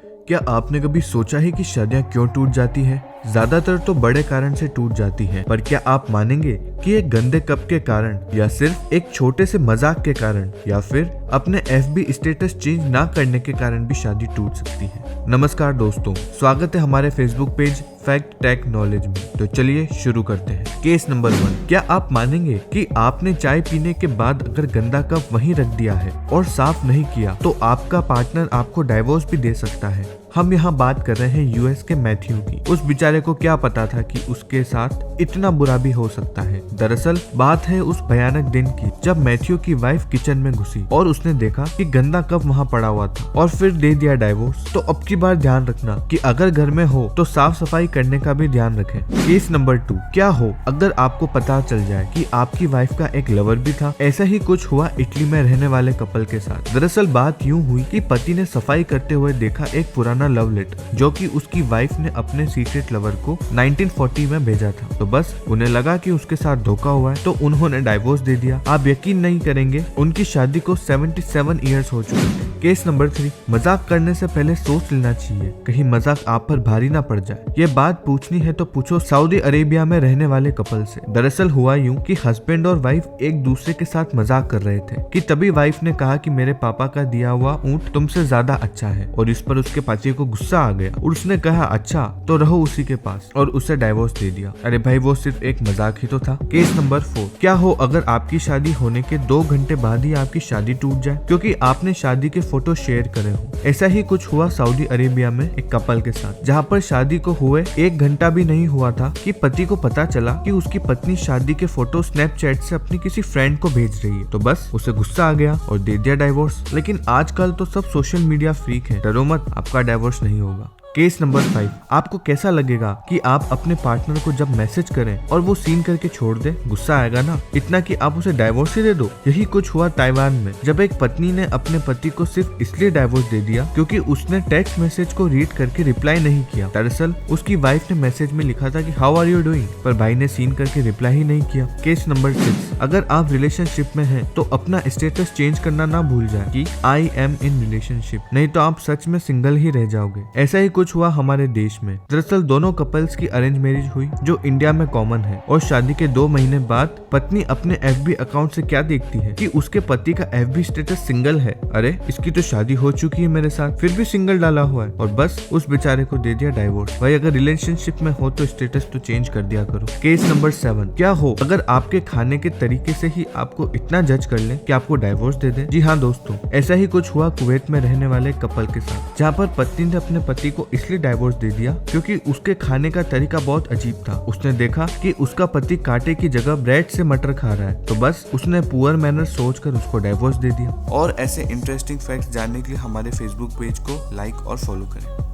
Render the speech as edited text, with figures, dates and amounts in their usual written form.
क्या आपने कभी सोचा है कि शादियां क्यों टूट जाती हैं? ज्यादातर तो बड़े कारण से टूट जाती हैं, पर क्या आप मानेंगे कि एक गंदे कप के कारण, या सिर्फ एक छोटे से मजाक के कारण, या फिर अपने FB स्टेटस चेंज ना करने के कारण भी शादी टूट सकती है? नमस्कार दोस्तों, स्वागत है हमारे Facebook page fact tech knowledge में। तो चलिए शुरू करते हैं। Case number 1। क्या आप मानेंगे कि आपने चाय पीने के बाद अगर गंदा कप वहीं रख दिया है और साफ नहीं किया तो आपका पार्टनर आपको डाइवोर्स भी दे सकता है? हम यहाँ बात कर रहे हैं US के मैथ्यू की। उस बेचारे को क्या पता था कि उसके साथ इतना बुरा भी हो सकता है। दरअसल बात है उस भयानक दिन की जब मैथ्यू की वाइफ किचन में घुसी और उसने देखा कि गंदा कप वहाँ पड़ा हुआ था और फिर दे दिया डाइवोर्स। तो अब की बार ध्यान रखना कि अगर घर में हो तो साफ सफाई करने का भी ध्यान रखें। Case number 2। क्या हो अगर आपको पता चल जाए कि आपकी वाइफ का एक लवर भी था? ऐसा ही कुछ हुआ इटली में रहने वाले कपल के साथ। दरअसल बात यूं हुई कि पति ने सफाई करते हुए देखा एक पुराना लव लेटर जो कि उसकी वाइफ ने अपने सीक्रेट लवर को 1940 में भेजा था। तो बस उन्हें लगा कि उसके साथ धोखा हुआ है तो उन्होंने डाइवोर्स दे दिया। आप यकीन नहीं करेंगे, उनकी शादी को 77 इयर्स हो चुके थे। Case number 3। मजाक करने से पहले सोच लेना चाहिए, कहीं मजाक आप पर भारी ना पड़ जाए। ये बात पूछनी है तो पूछो सऊदी अरेबिया में रहने वाले कपल से। दरअसल हुआ यूं कि हस्बैंड और वाइफ एक दूसरे के साथ मजाक कर रहे थे कि तभी वाइफ ने कहा कि मेरे पापा का दिया हुआ ऊंट तुमसे ज्यादा अच्छा है, और इस पर उसके पति को गुस्सा आ गया और उसने कहा अच्छा तो रहो उसी के पास, और उसे डाइवोर्स दे दिया। अरे भाई, वो सिर्फ एक मजाक ही तो था। Case number 4। क्या हो अगर आपकी शादी होने के 2 घंटे बाद ही आपकी शादी टूट जाए क्योंकि आपने शादी के फोटो शेयर करे हो? ऐसा ही कुछ हुआ सऊदी अरेबिया में एक कपल के साथ, जहाँ पर शादी को हुए 1 घंटा भी नहीं हुआ था कि पति को पता चला कि उसकी पत्नी शादी के फोटो स्नैपचैट से अपनी किसी फ्रेंड को भेज रही है। तो बस उसे गुस्सा आ गया और दे दिया डाइवोर्स। लेकिन आजकल तो सब सोशल मीडिया फ्रीक है, डरो मत, आपका डाइवोर्स नहीं होगा। Case number 5। आपको कैसा लगेगा कि आप अपने पार्टनर को जब मैसेज करें और वो सीन करके छोड़ दे? गुस्सा आएगा ना, इतना कि आप उसे डाइवोर्स ही दे दो। यही कुछ हुआ ताइवान में, जब एक पत्नी ने अपने पति को सिर्फ इसलिए डाइवोर्स दे दिया क्योंकि उसने टेक्स्ट मैसेज को रीड करके रिप्लाई नहीं किया। दरअसल उसकी वाइफ ने मैसेज में लिखा था कि हाउ आर यू डूइंग, पर भाई ने सीन करके रिप्लाई ही नहीं किया। Case number 6। अगर आप रिलेशनशिप में हैं तो अपना स्टेटस चेंज करना ना भूल जाए कि आई एम इन रिलेशनशिप, नहीं तो आप सच में सिंगल ही रह जाओगे। ऐसा ही कुछ हुआ हमारे देश में। दरअसल दोनों कपल्स की अरेंज मैरिज हुई जो इंडिया में कॉमन है, और शादी के 2 महीने बाद पत्नी अपने FB अकाउंट से क्या देखती है कि उसके पति का FB स्टेटस सिंगल है। अरे इसकी तो शादी हो चुकी है मेरे साथ, फिर भी सिंगल डाला हुआ है, और बस उस बेचारे को दे दिया डाइवोर्स। भाई अगर रिलेशनशिप में हो तो स्टेटस तो चेंज कर दिया करो। Case number 7। क्या हो अगर आपके खाने के तरीके से ही आपको इतना जज कर ले कि आपको डाइवोर्स दे दे? जी हाँ दोस्तों, ऐसा ही कुछ हुआ कुवैत में रहने वाले कपल के साथ, जहाँ पर पत्नी ने अपने पति को इसलिए डाइवोर्स दे दिया क्योंकि उसके खाने का तरीका बहुत अजीब था। उसने देखा कि उसका पति कांटे की जगह ब्रेड से मटर खा रहा है, तो बस उसने पुअर मैनर सोचकर उसको डाइवोर्स दे दिया। और ऐसे इंटरेस्टिंग फैक्ट्स जानने के लिए हमारे फेसबुक पेज को लाइक और फॉलो करें।